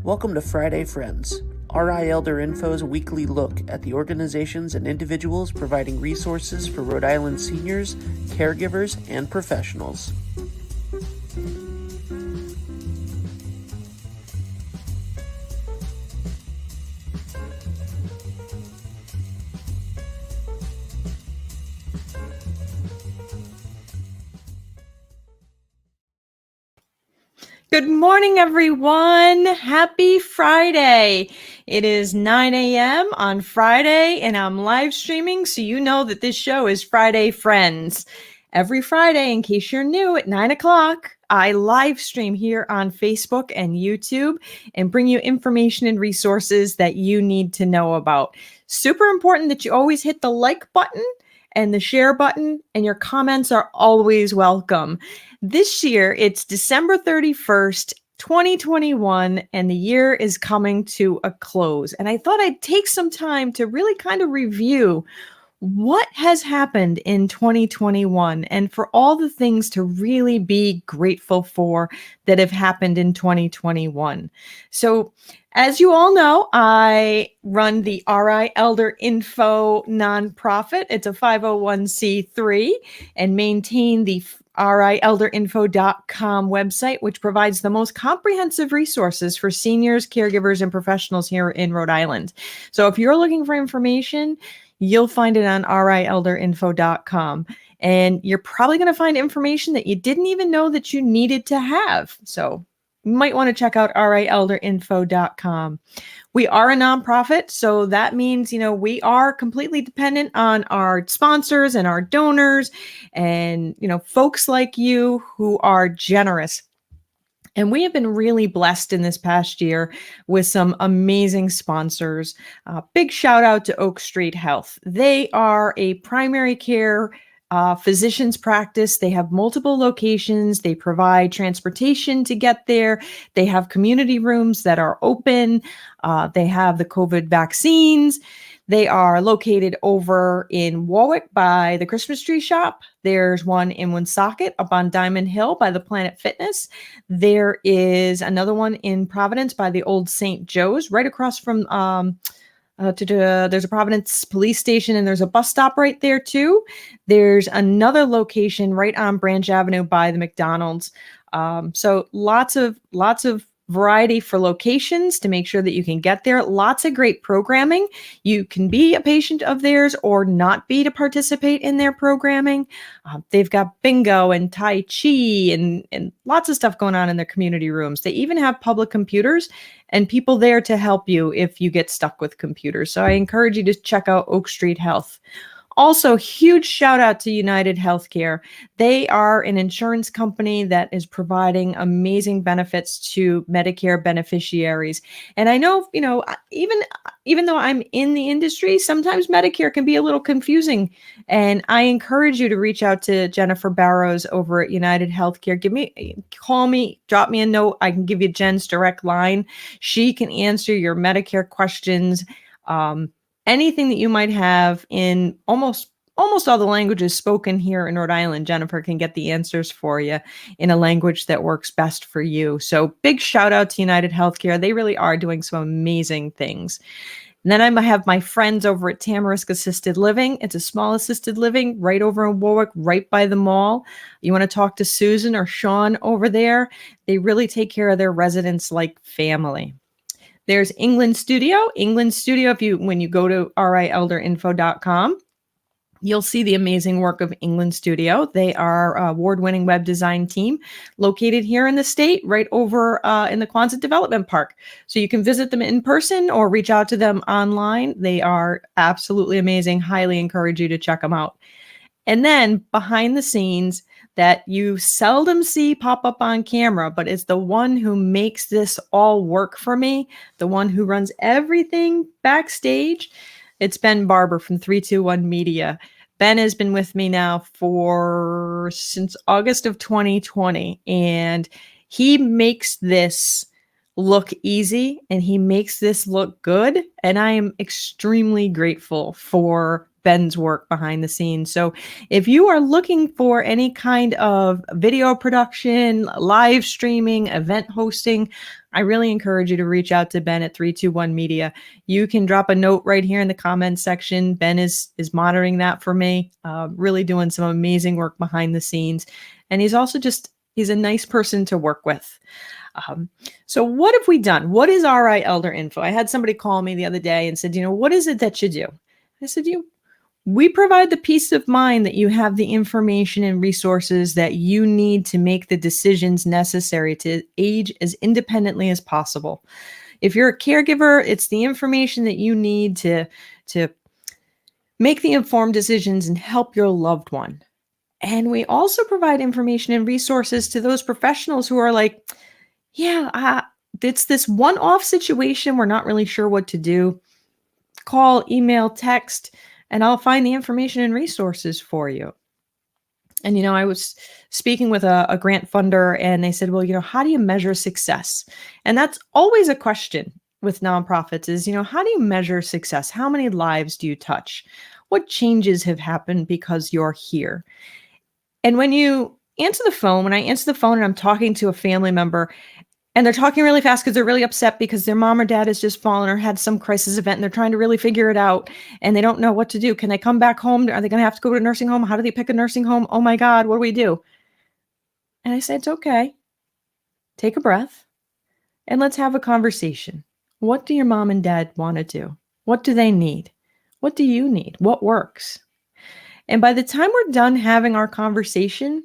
Welcome to Friday Friends, RI Elder Info's weekly look at the organizations and individuals providing resources for Rhode Island seniors, caregivers, and professionals. Good morning, everyone. Happy Friday. It is 9 a.m. on Friday, and I'm live streaming, so you know that this show is Friday Friends. Every Friday, in case you're new, at 9 o'clock, I live stream here on Facebook and YouTube and bring you information and resources that you need to know about. Super important that you always hit the like button and the share button, and your comments are always welcome. This year, it's December 31st, 2021, and the year is coming to a close. And I thought I'd take some time to really kind of review what has happened in 2021 and for all the things to really be grateful for that have happened in 2021. So, as you all know, I run the RI Elder Info nonprofit. It's a 501c3 and maintain the RIElderInfo.com website, which provides the most comprehensive resources for seniors, caregivers, and professionals here in Rhode Island. So if you're looking for information, you'll find it on RIElderInfo.com. And you're probably going to find information that you didn't even know that you needed to have. So you might want to check out RIElderInfo.com. We are a nonprofit, so that means, we are completely dependent on our sponsors and our donors and, folks like you who are generous. And we have been really blessed in this past year with some amazing sponsors. Big shout out to Oak Street Health. They are a primary care physician's practice. They have multiple locations. They provide transportation to get there. They have community rooms that are open. They have the COVID vaccines. They are located over in Warwick by the Christmas tree shop. There's one in Woonsocket up on Diamond Hill by the Planet Fitness. There is another one in Providence by the old St. Joe's, right across from there's a Providence police station, and there's a bus stop right there too. There's another location right on Branch Avenue by the McDonald's. So lots of variety for locations to make sure that you can get there. Lots of great programming. You can be a patient of theirs or not be to participate in their programming. They've got bingo and Tai Chi and lots of stuff going on in their community rooms. They even have public computers and people there to help you if you get stuck with computers. So I encourage you to check out Oak Street Health. Also, huge shout out to United Healthcare. They are an insurance company that is providing amazing benefits to Medicare beneficiaries. And I know, even though I'm in the industry, sometimes Medicare can be a little confusing. And I encourage you to reach out to Jennifer Barrows over at United Healthcare. Call me, drop me a note. I can give you Jen's direct line. She can answer your Medicare questions. Anything that you might have in almost all the languages spoken here in Rhode Island, Jennifer can get the answers for you in a language that works best for you. So big shout out to United Healthcare. They really are doing some amazing things. And then I have my friends over at Tamarisk Assisted Living. It's a small assisted living right over in Warwick, right by the mall. You want to talk to Susan or Sean over there? They really take care of their residents like family. There's England Studio. When you go to RIElderInfo.com, you'll see the amazing work of England Studio. They are an award-winning web design team located here in the state, right over in the Quonset Development Park. So you can visit them in person or reach out to them online. They are absolutely amazing. Highly encourage you to check them out. And then behind the scenes that you seldom see pop up on camera, but it's the one who makes this all work for me, the one who runs everything backstage. It's Ben Barber from 321 Media. Ben has been with me now since August of 2020, and he makes this look easy and he makes this look good. And I am extremely grateful for Ben's work behind the scenes. So if you are looking for any kind of video production, live streaming, event hosting, I really encourage you to reach out to Ben at 321 Media. You can drop a note right here in the comments section. Ben is monitoring that for me, really doing some amazing work behind the scenes. And he's also he's a nice person to work with. So what have we done? What is RI Elder Info? I had somebody call me the other day and said, what is it that you do? I said, we provide the peace of mind that you have the information and resources that you need to make the decisions necessary to age as independently as possible. If you're a caregiver, it's the information that you need to make the informed decisions and help your loved one. And we also provide information and resources to those professionals who are like, it's this one-off situation. We're not really sure what to do. Call, email, text, and I'll find the information and resources for you. And, I was speaking with a grant funder and they said, well, how do you measure success? And that's always a question with nonprofits is, how do you measure success? How many lives do you touch? What changes have happened because you're here? And when you answer the phone, when I answer the phone and I'm talking to a family member and they're talking really fast because they're really upset because their mom or dad has just fallen or had some crisis event and they're trying to really figure it out and they don't know what to do. Can they come back home? Are they going to have to go to a nursing home? How do they pick a nursing home? Oh my God, what do we do? And I said, it's okay. Take a breath and let's have a conversation. What do your mom and dad want to do? What do they need? What do you need? What works? And by the time we're done having our conversation,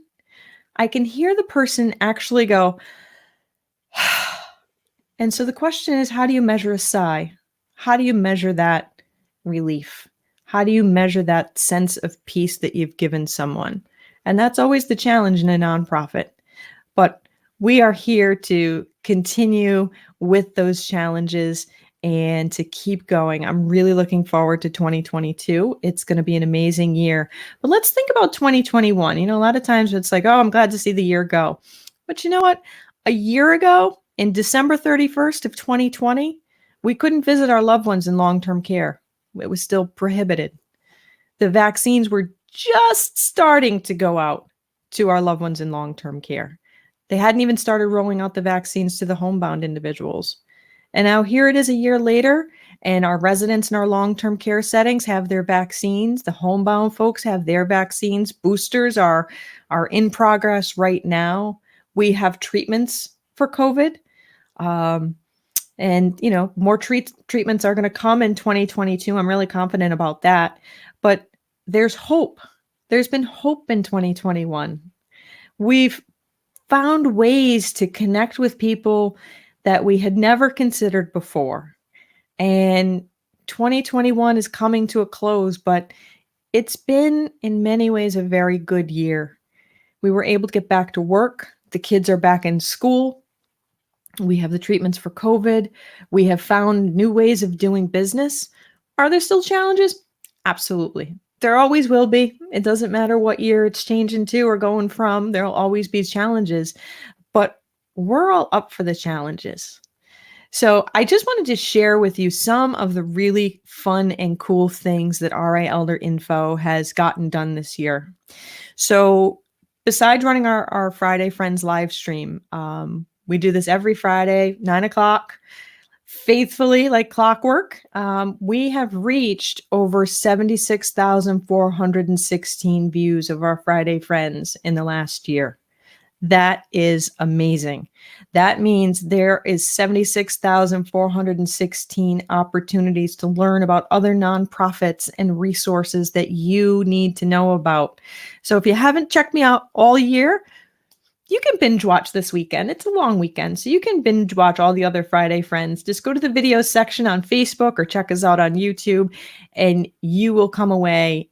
I can hear the person actually go, and so the question is, how do you measure a sigh? How do you measure that relief? How do you measure that sense of peace that you've given someone? And that's always the challenge in a nonprofit. But we are here to continue with those challenges and to keep going. I'm really looking forward to 2022. It's going to be an amazing year. But let's think about 2021. A lot of times it's like, oh, I'm glad to see the year go. But you know what? A year ago, in December 31st of 2020, we couldn't visit our loved ones in long-term care. It was still prohibited. The vaccines were just starting to go out to our loved ones in long-term care. They hadn't even started rolling out the vaccines to the homebound individuals. And now here it is a year later, and our residents in our long-term care settings have their vaccines. The homebound folks have their vaccines. Boosters are in progress right now. We have treatments for COVID. And, more treatments are going to come in 2022. I'm really confident about that. But there's hope. There's been hope in 2021. We've found ways to connect with people that we had never considered before. And 2021 is coming to a close, but it's been in many ways a very good year. We were able to get back to work. The kids are back in school. We have the treatments for COVID. We have found new ways of doing business. Are there still challenges? Absolutely. There always will be. It doesn't matter what year it's changing to or going from. There'll always be challenges, but we're all up for the challenges. So I just wanted to share with you some of the really fun and cool things that RI Elder Info has gotten done this year. So besides running our Friday Friends live stream, we do this every Friday, 9:00, faithfully like clockwork. We have reached over 76,416 views of our Friday Friends in the last year. That is amazing. That means there is 76,416 opportunities to learn about other nonprofits and resources that you need to know about. So if you haven't checked me out all year, you can binge watch this weekend. It's a long weekend, so you can binge watch all the other Friday Friends. Just go to the video section on Facebook or check us out on YouTube, and you will come away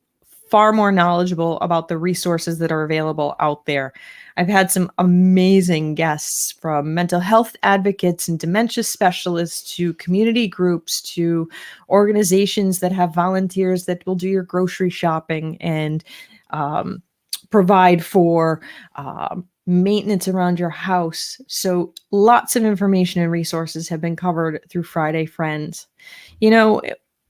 far more knowledgeable about the resources that are available out there. I've had some amazing guests, from mental health advocates and dementia specialists to community groups to organizations that have volunteers that will do your grocery shopping and provide for maintenance around your house. So lots of information and resources have been covered through Friday Friends.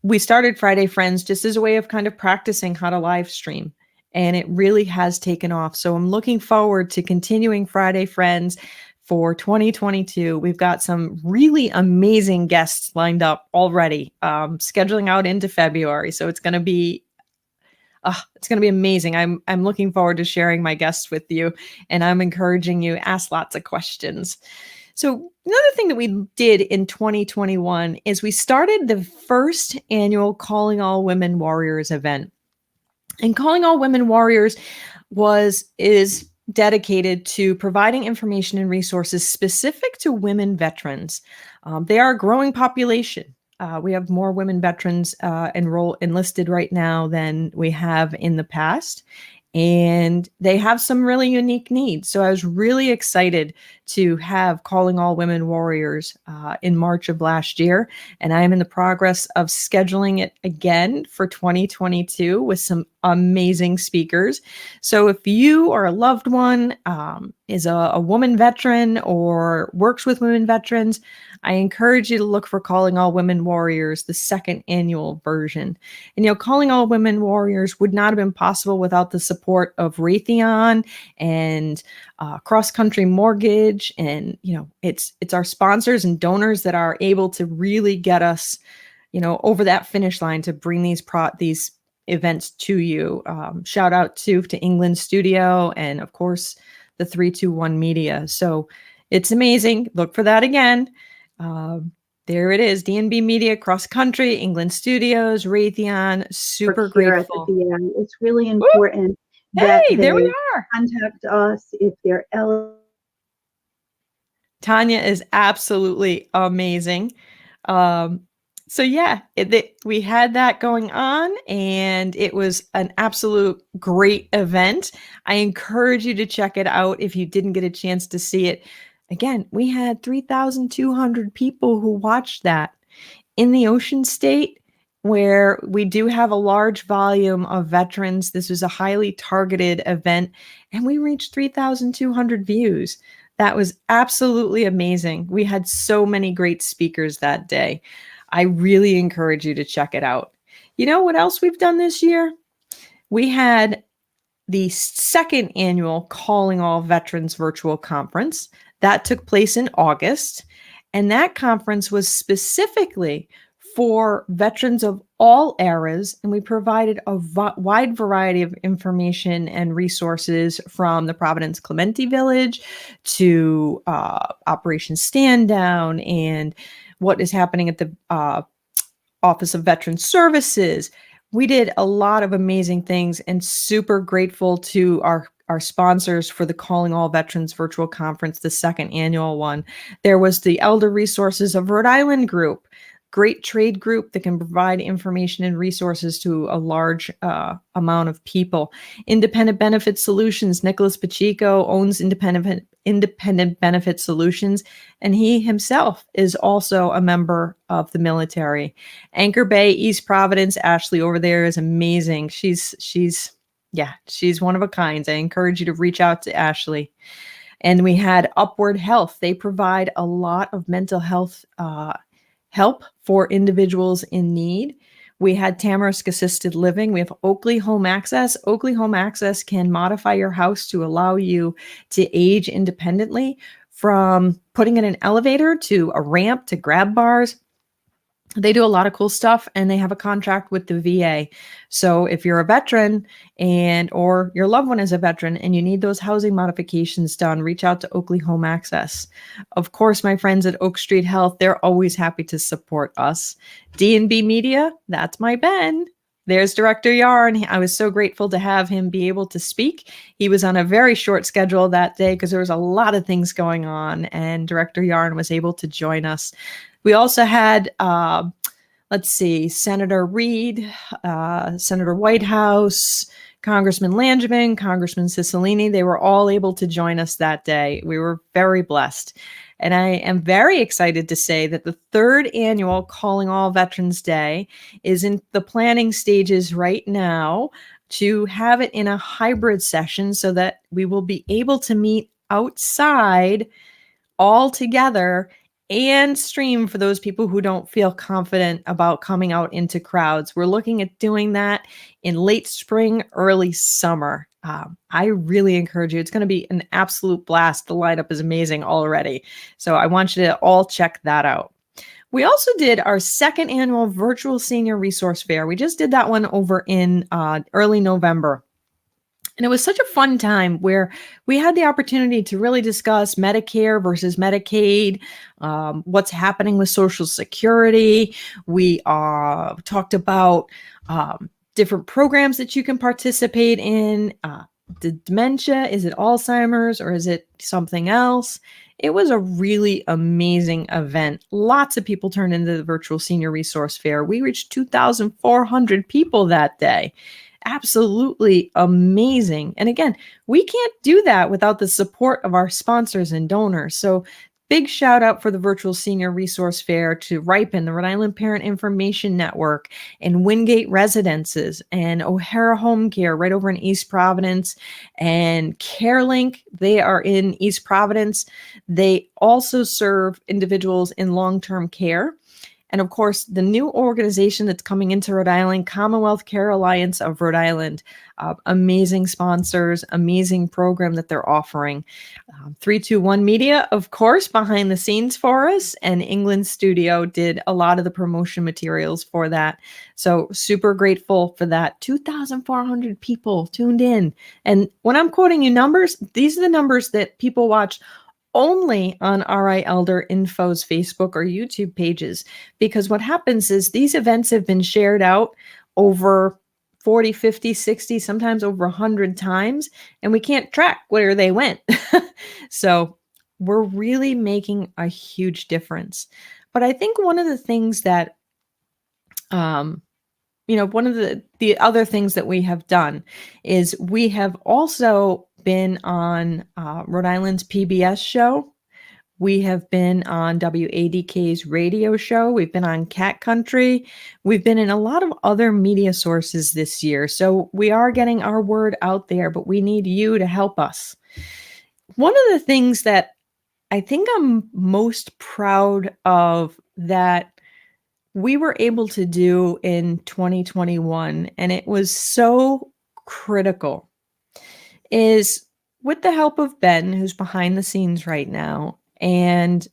we started Friday Friends just as a way of kind of practicing how to live stream. And it really has taken off. So I'm looking forward to continuing Friday Friends for 2022. We've got some really amazing guests lined up already, scheduling out into February. So it's going to be amazing. I'm looking forward to sharing my guests with you, and I'm encouraging you ask lots of questions. So another thing that we did in 2021 is we started the first annual Calling All Women Warriors event. And Calling All Women Warriors is dedicated to providing information and resources specific to women veterans. They are a growing population. We have more women veterans enlisted right now than we have in the past. And they have some really unique needs. So I was really excited to have Calling All Women Warriors in March of last year. And I am in the progress of scheduling it again for 2022 with some amazing speakers. So if you or a loved one is a woman veteran or works with women veterans, I encourage you to look for Calling All Women Warriors, the second annual version. And, Calling All Women Warriors would not have been possible without the support of Raytheon and Cross Country Mortgage. And, it's our sponsors and donors that are able to really get us, over that finish line to bring these events to you. Shout out to England Studio and, of course, the 321 Media. So it's amazing. Look for that again. There it is, DNB Media, Cross Country, England Studios, Raytheon. Super grateful. At the end. It's really important that there we are. Contact us if they're eligible. Tanya is absolutely amazing. So yeah, we had that going on, and it was an absolute great event. I encourage you to check it out if you didn't get a chance to see it. Again, we had 3,200 people who watched that in the Ocean State, where we do have a large volume of veterans. This was a highly targeted event, and we reached 3,200 views. That was absolutely amazing. We had so many great speakers that day. I really encourage you to check it out. You know what else we've done this year? We had the second annual Calling All Veterans virtual conference. That took place in August, and that conference was specifically for veterans of all eras, and we provided a wide variety of information and resources from the Providence Clemente Village to Operation Stand Down and what is happening at the Office of Veteran Services. We did a lot of amazing things, and super grateful to our sponsors for the Calling All Veterans virtual conference, the second annual one. There was the Elder Resources of Rhode Island group, great trade group that can provide information and resources to a large amount of people. Independent Benefit Solutions, Nicholas Pacheco owns Independent Benefit Solutions, and he himself is also a member of the military. Anchor Bay, East Providence, Ashley over there is amazing. She's one of a kind. I encourage you to reach out to Ashley. And we had Upward Health. They provide a lot of mental health help for individuals in need. We had Tamarisk Assisted Living. We have Oakley Home Access. Oakley Home Access can modify your house to allow you to age independently, from putting in an elevator to a ramp to grab bars. They do a lot of cool stuff, and they have a contract with the VA. So if you're a veteran or your loved one is a veteran and you need those housing modifications done, reach out to Oakley Home Access. Of course, my friends at Oak Street Health, they're always happy to support us. DNB Media, that's my Ben. There's Director Yarn. I was so grateful to have him be able to speak. He was on a very short schedule that day because there was a lot of things going on, and Director Yarn was able to join us. We also had, Senator Reed, Senator Whitehouse, Congressman Langevin, Congressman Cicilline. They were all able to join us that day. We were very blessed. And I am very excited to say that the third annual Calling All Veterans Day is in the planning stages right now to have it in a hybrid session so that we will be able to meet outside all together and stream for those people who don't feel confident about coming out into crowds. We're looking at doing that in late spring, early summer. I really encourage you. It's going to be an absolute blast. The lineup is amazing already. So I want you to all check that out. We also did our second annual virtual senior resource fair. We just did that one over in early November. And it was such a fun time where we had the opportunity to really discuss Medicare versus Medicaid, what's happening with Social Security. We talked about different programs that you can participate in. The dementia, is it Alzheimer's or is it something else? It was a really amazing event. Lots of people turned into the virtual senior resource fair. We reached 2,400 people that day. Absolutely amazing. And again, we can't do that without the support of our sponsors and donors. So big shout out for the Virtual Senior Resource Fair to Ripen, the Rhode Island Parent Information Network, and Wingate Residences, and O'Hara Home Care right over in East Providence, and CareLink. They are in East Providence. They also serve individuals in long-term care. And of course, the new organization that's coming into Rhode Island, Commonwealth Care Alliance of Rhode Island, amazing sponsors, amazing program that they're offering. 321 Media, of course, behind the scenes for us, and England Studio did a lot of the promotion materials for that. So super grateful for that. 2,400 people tuned in. And when I'm quoting you numbers, these are the numbers that people watch only on RI Elder Info's Facebook or YouTube pages, because what happens is these events have been shared out over 40, 50, 60, sometimes over 100 times, and we can't track where they went. So we're really making a huge difference. But I think one of the things that, one of the other things that we have done is we have also been on Rhode Island's PBS show. We have been on WADK's radio show. We've been on Cat Country. We've been in a lot of other media sources this year. So we are getting our word out there, but we need you to help us. One of the things that I think I'm most proud of that we were able to do in 2021, and it was so critical, is with the help of Ben, who's behind the scenes right now, and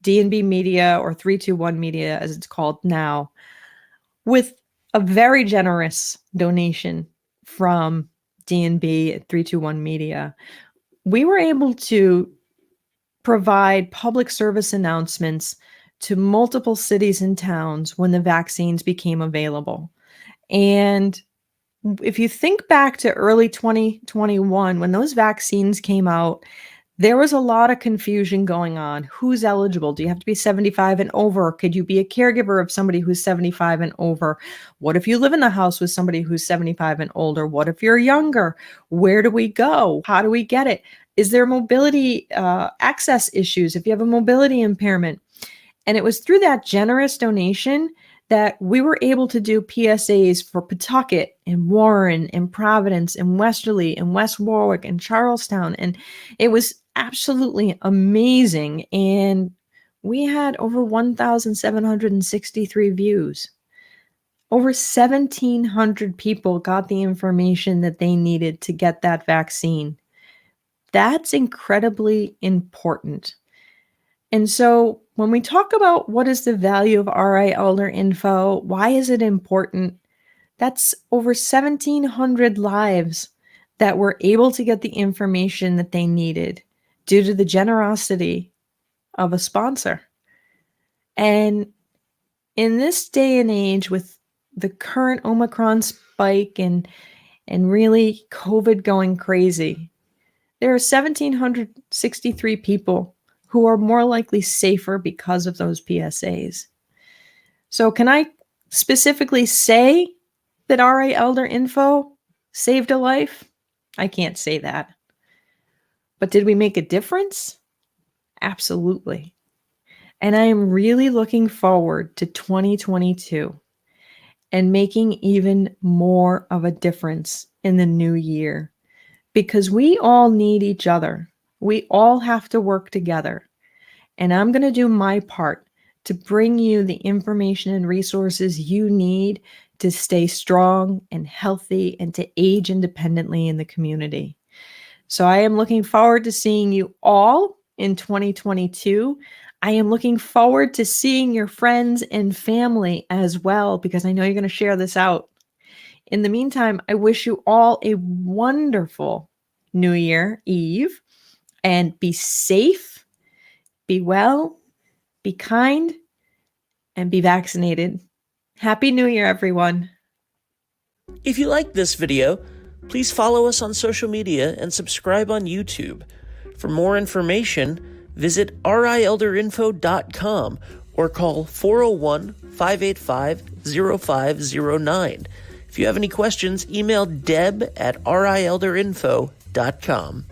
D&B Media, or 321 Media as it's called now, with a very generous donation from D&B at 321 Media, we were able to provide public service announcements to multiple cities and towns when the vaccines became available. And if you think back to early 2021, when those vaccines came out, there was a lot of confusion going on. Who's eligible? Do you have to be 75 and over? Could you be a caregiver of somebody who's 75 and over? What if you live in the house with somebody who's 75 and older? What if you're younger? Where do we go? How do we get it? Is there mobility access issues if you have a mobility impairment? And it was through that generous donation that we were able to do PSAs for Pawtucket and Warren and Providence and Westerly and West Warwick and Charlestown. And it was absolutely amazing. And we had over 1,763 views. Over 1,700 people got the information that they needed to get that vaccine. That's incredibly important. And so when we talk about what is the value of RI Elder Info, why is it important? That's over 1,700 lives that were able to get the information that they needed due to the generosity of a sponsor. And in this day and age, with the current Omicron spike and really COVID going crazy, there are 1,763 people who are more likely safer because of those PSAs. So can I specifically say that RI Elder Info saved a life? I can't say that. But did we make a difference? Absolutely. And I am really looking forward to 2022 and making even more of a difference in the new year, because we all need each other. We all have to work together. And I'm going to do my part to bring you the information and resources you need to stay strong and healthy and to age independently in the community. So I am looking forward to seeing you all in 2022. I am looking forward to seeing your friends and family as well, because I know you're going to share this out. In the meantime, I wish you all a wonderful New Year Eve, and be safe, be well, be kind, and be vaccinated. Happy New Year, everyone. If you liked this video, please follow us on social media and subscribe on YouTube. For more information, visit rielderinfo.com or call 401-585-0509. If you have any questions, email deb@rielderinfo.com.